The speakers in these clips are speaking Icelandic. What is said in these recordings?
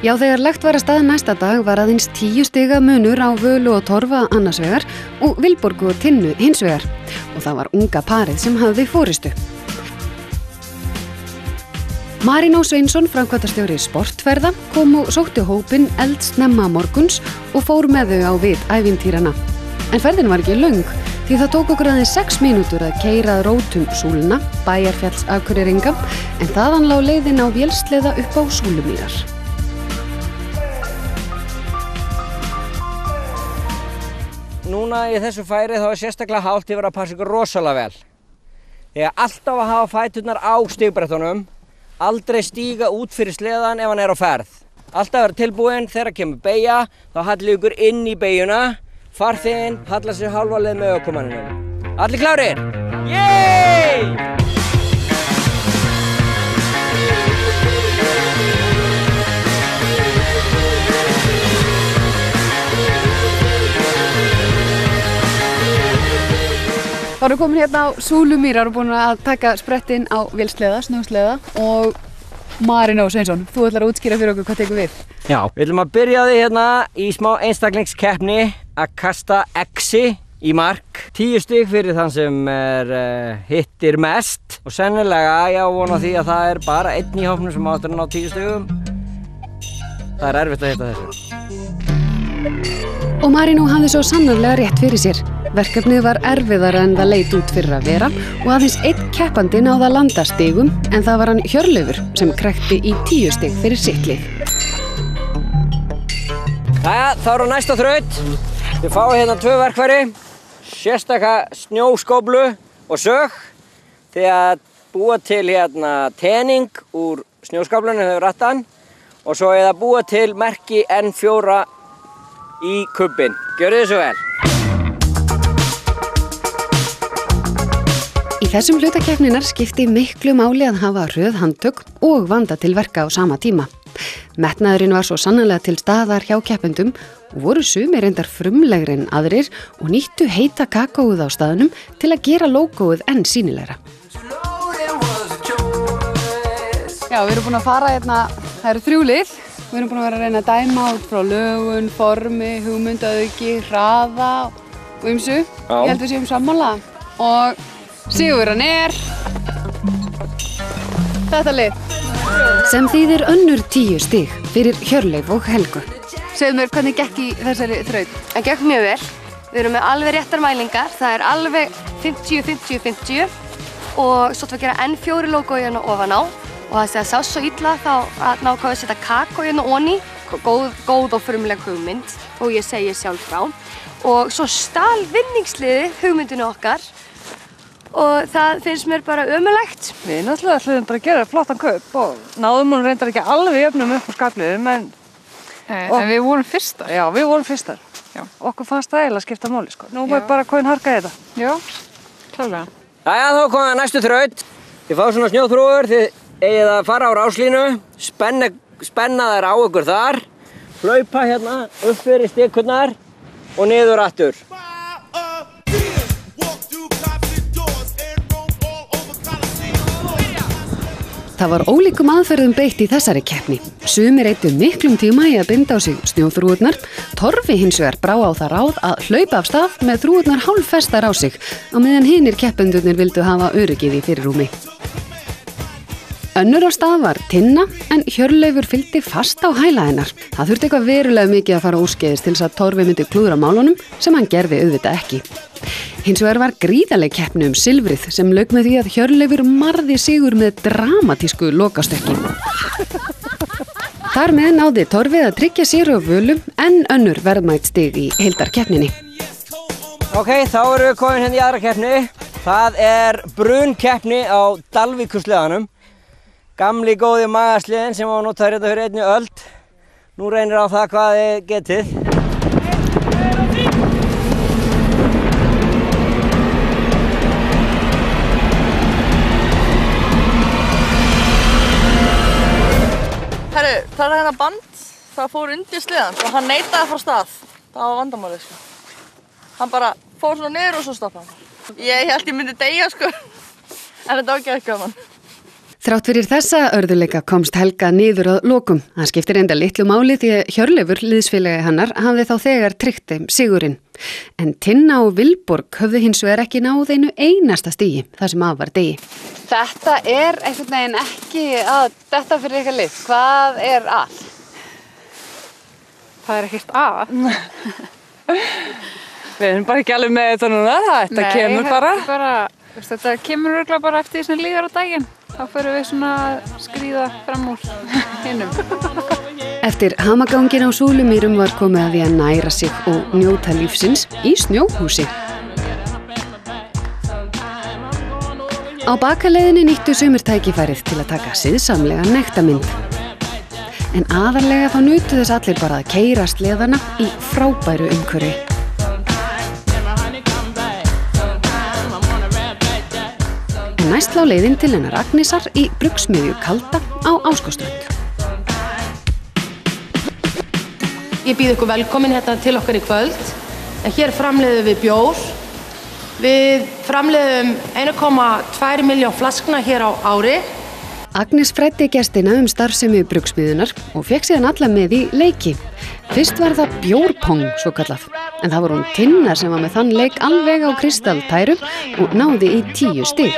Já, þegar lagt var að stað næsta dag var aðeins 10 stiga munur á Völu og Torfa annars vegar og Vilborgu og Tinnu hins vegar. Og það var unga parið sem hafði forystu. Marino Sveinsson, framkvæmdastjóri Sportferða, kom og sótti hópinn eldsnemma morguns og fór með þau á vit ævintýranna. En ferðin var ekki löng, því það tók okkur aðeins 6 mínútur að keyra að rótum Súluna, Bæjarfjalls Akureyringa, en þaðan lá leiðin á vélsleða upp á Súlumýrar. Núna í þessu færi þá sérstaklega hált yfir að passa ykkur rosalega vel. Þegar alltaf að hafa fæturnar á stigbrettunum, aldrei stíga út fyrir sleðan ef hann á ferð. Alltaf vera tilbúin þegar kemur beygja, þá hallið ykkur inn í beygjuna, farþeginn hallar sér hálfa leið með ökumanninum. Allir klárir? Yey! Þá erum við komin hérna á Súlumýrar og búin að taka sprettinn á vélsleða, snjósleða og Marino Sveinsson, þú ætlar að útskýra fyrir okkur hvað tekur við. Já, við ætlum að byrja því hérna í smá einstaklingskeppni að kasta exi í mark. 10 stig fyrir þann sem hittir mest og sennilega ég vona því að það bara einn í hópnum sem áttur að ná 10 stigum. Það erfitt að hitta þessu. Og Marino hafði svo sannarlega rétt fyrir sér. Verkefnið var erfiðara en það leit út fyrir að vera og aðeins einn keppandi náði að landa stigum en það var hann Hjörleifur sem krækti í 10 stig fyrir sitt lið. Jæja, þá eru næsta þraut. Þið fáið hérna 2 verkfæri, sérstaka snjóskóflu og sög. Þið að búa til hérna tening úr snjóskóflunni þegar rattan og svo að búa til merki N4 í kubbinn. Gjörðu þið svo vel. Í þessum hluta keppninnar skipti miklu máli að hafa röð handtök og vanda til verka á sama tíma. Metnaðurinn var svo sannarlega til staðar hjá keppendum og voru sumir reyndar frumlegri en aðrir og nýttu heita kakóið á staðnum til að gera lógóið enn sýnilegra. Já, við erum búin að fara hérna, það eru 3 lið. Við erum búin að vera að reyna að dæma út frá lögun, formi, hugmyndaauki, hraða og ýmsu. Ég held við séum sammála og sigurinn þetta lið. Sem þýðir önnur 10 stig fyrir Hjörleif og Helgu. Segðu mér, hvernig gekk í þessari þraut? Það gekk mjög vel. Við erum með alveg réttar mælingar. Það er alveg 50-50-50 og svo ætlum við að gera N4 logo hérna ofan á. Og það sá svo illa þá nákvæmum við að setja kakó hérna onni. Góð og frumleg hugmynd og ég segi sjálf frá. Og svo stal vinningsliði hugmyndinu okkar. Og það finnst mér bara ömurlegt. Við náttúrulega ætlum bara að gera flottan kaup og náðum hún reyndar ekki alveg jöfnum upp á skapliðum en við vorum fyrstar. Já, við vorum fyrstar. Já. Okkur fannst það eiginlega skipta máli sko. Nú var bara komin harka í þetta. Já, klárlega. Jæja, þá komum við næstu þraut. Þið fá svona snjóþrúgur, þið eigið að fara á ráslínu, spenna þær á ykkur þar, hlaupa hérna upp fyrir stikkurnar og niður aftur. Það var ólíkum aðferðum beitt í þessari keppni. Sumir eyddu miklum tíma í að binda á sig snjóþrúgurnar. Torfi hins vegar brá á það ráð að hlaupa af stað með þrúgurnar hálffestar á sig á meðan hinir keppendurnir vildu hafa öryggið í fyrirrúmi. Önnur á stað var Tinna en Hjörleifur fylgdi fast á hæla hennar. Það þurfti eitthvað verulega mikið að fara úrskeiðis til þess að Torfi myndi klúðra málunum sem hann gerði auðvitað ekki. Hins vegar var gríðarleg keppni silfrið sem lauk með því að Hjörleifur marði sigur með dramatísku lokastökki. Þar með náði Torfi að tryggja sér og Völu en önnur verðmæt stig í heildarkeppninni. Ok, þá erum við komin hérna í aðra keppni. Það er brunkeppni á Dalvíkursleðanum. Gamli góði magasliðin sem var notaður hérna fyrir 1 öld. Nú reynir á það hvað þið getið. Herru, það er hérna band, það fór undir sleðan og hann neitaði að fara af stað. Það var vandamálið sko. Hann bara fór svona niður og svo stoppaði hann. Ég held ég myndi deyja sko, en þetta var ekki gaman. Þrátt fyrir þessa örðuleika komst Helga niður að lokum. Það skiptir enda litlu máli því að Hjörleifur, liðsfélagi hennar, hafði þá þegar tryggt þeim sigurinn. En Tinna og Vilborg höfðu hins vegar ekki náð einu einasta stigi, það sem af var degi. Þetta einhvern veginn ekki að detta fyrir eitthvað lið. Hvað að? Það ekkert að. Við erum bara ekki alveg með þetta núna, þetta kemur bara. Þetta kemur örugglega bara eftir því sem líður á daginn. Þá förum við svona að skríða fram úr hinnum. Eftir hamagangin á Súlumýrum var komið að því að næra sig og njóta lífsins í snjóhúsi. Á bakaleiðinni nýttu sumir tækifærið til að taka siðsamlega nektarmynd. En aðarlega þá nutu þess allir bara að keyra sleðana í frábæru umhverfi. En næst lá leiðin til hennar Agnesar í Brugsmiðju Kalda á Áskóströnd. Ég býð ykkur velkomin hérna til okkar í kvöld. En hér framleiðum við bjór. Við framleiðum 1,2 milljón flaskna hér á ári. Agnes fræddi gestina starfsemi Brugsmiðjunar og fékk síðan alla með í leiki. Fyrst var það bjórpong, svo kallað. En það var hún Tinna sem var með þann leik alveg á kristaltæru og náði í 10 stig.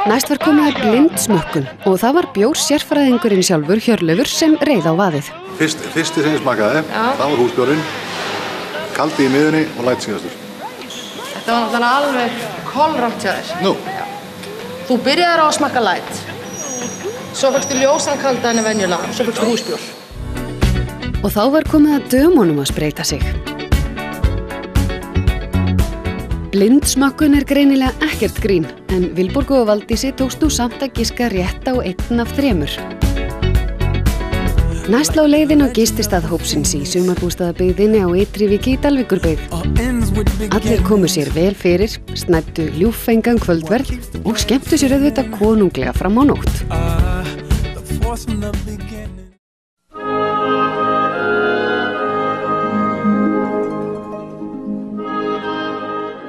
Næst var komið að blindsmökkun og það var bjórsérfræðingurinn sjálfur Hjörleifur sem reið á vaðið. Fyrsti sem ég smakaði, það var húsbjórinn, kaldi í miðunni og læt síðastur. Þetta var náttúrulega alveg kolrangt hjá þér. Nú? Þú byrjaðir á að smakka light. Svo fékkstu ljósan kaldan en venjulega, svo fékkstu húsbjór. Og þá var komið að dömunum að spreyta sig. Blindsmakkun greinilega ekkert grín, en Vilborgu og Valdísi tókst nú samt að giska rétt á 1 af 3. Næst lá leiðin á gististað hópsins í sumarbústaðabyggðinni á Ytri-Vík í Dalvíkurbyggð. Allir komu sér vel fyrir, snæddu ljúffengan kvöldverð og skemmtu sér auðvitað konunglega fram á nótt.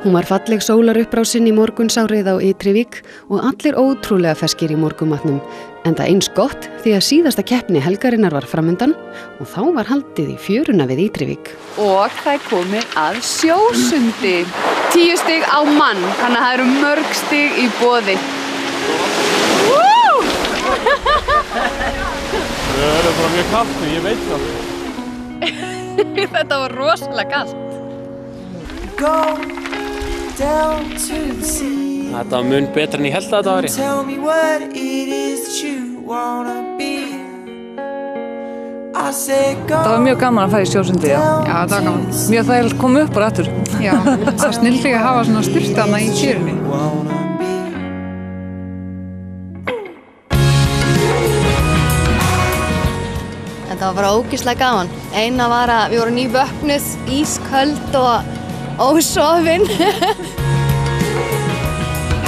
Hún var falleg sólarupprásin í morgunsárið á Ytri-Vík og allir ótrúlega ferskir í morgunmatnum. En það eins gott því að síðasta keppni helgarinnar var framundan og þá var haldið í fjöruna við Ytri-Vík. Og það komið að sjósundi. 10 stig á mann, þannig að það eru mörg stig í boði. Það er bara mjög kalt, ég veit það. Þetta var rosalega kalt. Þetta var mun betra en ég held að þetta væri. Það var mjög gaman að fara í sjósundi, já. Já, það var gaman. Mjög þægilegt að koma upp bara aftur. Já, það var snilldlega að hafa svona styrtana í fjörunni. En það var bara ógeðslega gaman. Eina var að við vorum nývöknuð, ísköld og ósofin.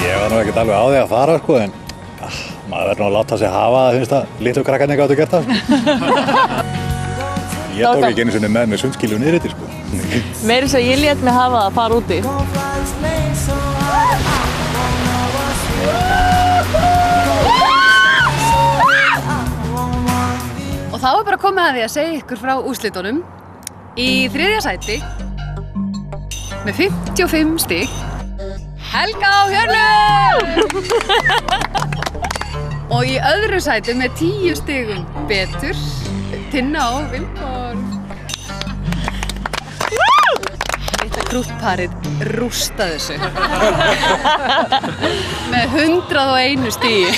Ég var nú ekkert alveg á því að fara, sko, en maður verður nú að láta sig hafa það, finnst það, litlu krakkarnir gátu gert það, sko. Ég tók ekki einu sinni með sundskýlu niður þetta, sko. Meira þess að ég lét mig hafa að fara úti. Og þá er bara komið að því að segja ykkur frá úrslitunum. Í 3. sæti með 55 stig Helga á Hjörleif! Og í öðru sæti með 10 stigum betur Tinna og Vilborg. Þetta krúttparið rústaði þessu. Með 101 stigi.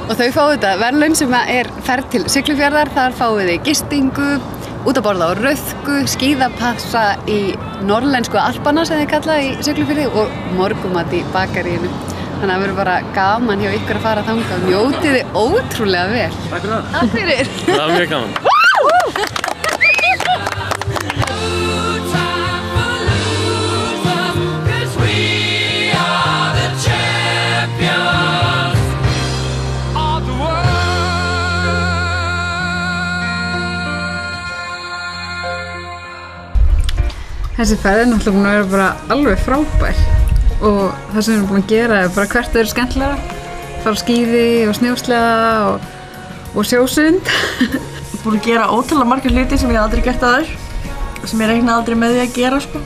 Og þau fá þetta verðlaun sem er ferð til Siglufjarðar. Þar fáið þið gistingu, út að borða á Rauðku, skíðapassa í norrlensku Alpana sem þið kalla í Siglufirði og morgumat í bakaríinu. Þannig að það verður bara gaman hjá ykkur að fara þangað og njótið þið ótrúlega vel. Takk fyrir það. Takk fyrir. Það var mjög gaman. Þessi ferð er náttúrulega búin að vera bara alveg frábær og það sem við erum búin að gera er bara hvert öðru skemmtilegra. Fara á skíði og snjósleða og sjósund. Búin að gera ótrúlega margar hluti sem ég hef aldrei gert áður og sem ég reiknaði aldrei með því að gera sko.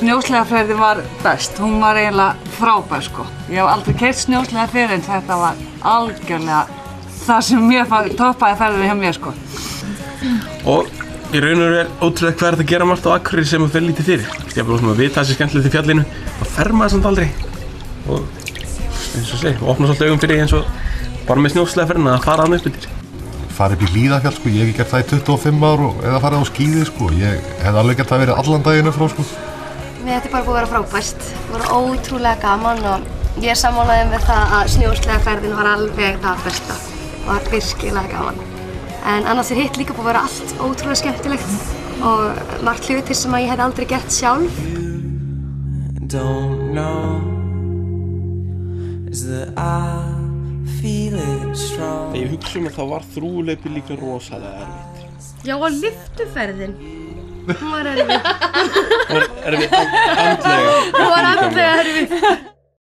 Snjósleðaferðin var best, hún var eiginlega frábær sko. Ég hef aldrei keyrt snjósleða fyrir en þetta var algjörlega það sem mér toppaði ferðinni hjá mér sko. Og í raun og veru er ótrúlega hvað að gera margt á Akureyri sem fer lítið fyrir. Ég bara að vita þessi skemmtilegt í fjallinu, þá fer maður samt aldrei. Og eins og segi, opna svolítið augum fyrir eins og bara með snjósleðaferðina að fara þarna upp yfir. Fara upp í Hlíðarfjall sko, ég hef ekki gert það í 25 ár eða farið á skíði sko, ég hef alveg gert það verið allan daginn frá sko. Þetta er bara búið að vera frábært, það var ótrúlega gaman og ég er sammálaðið með það að snjósleðaferðin var alveg það besta, það var virkilega gaman. En annars er hitt líka búið að vera allt ótrúlega skemmtilegt og margt hlutir sem ég hef aldrei gert sjálf. Þegar ég hugsa að þá var þrúguleipið líka rosalega erfitt. Já, og lyftuferðin, hún var erfið. Hún var erfið andlega. Hún var andlega erfið.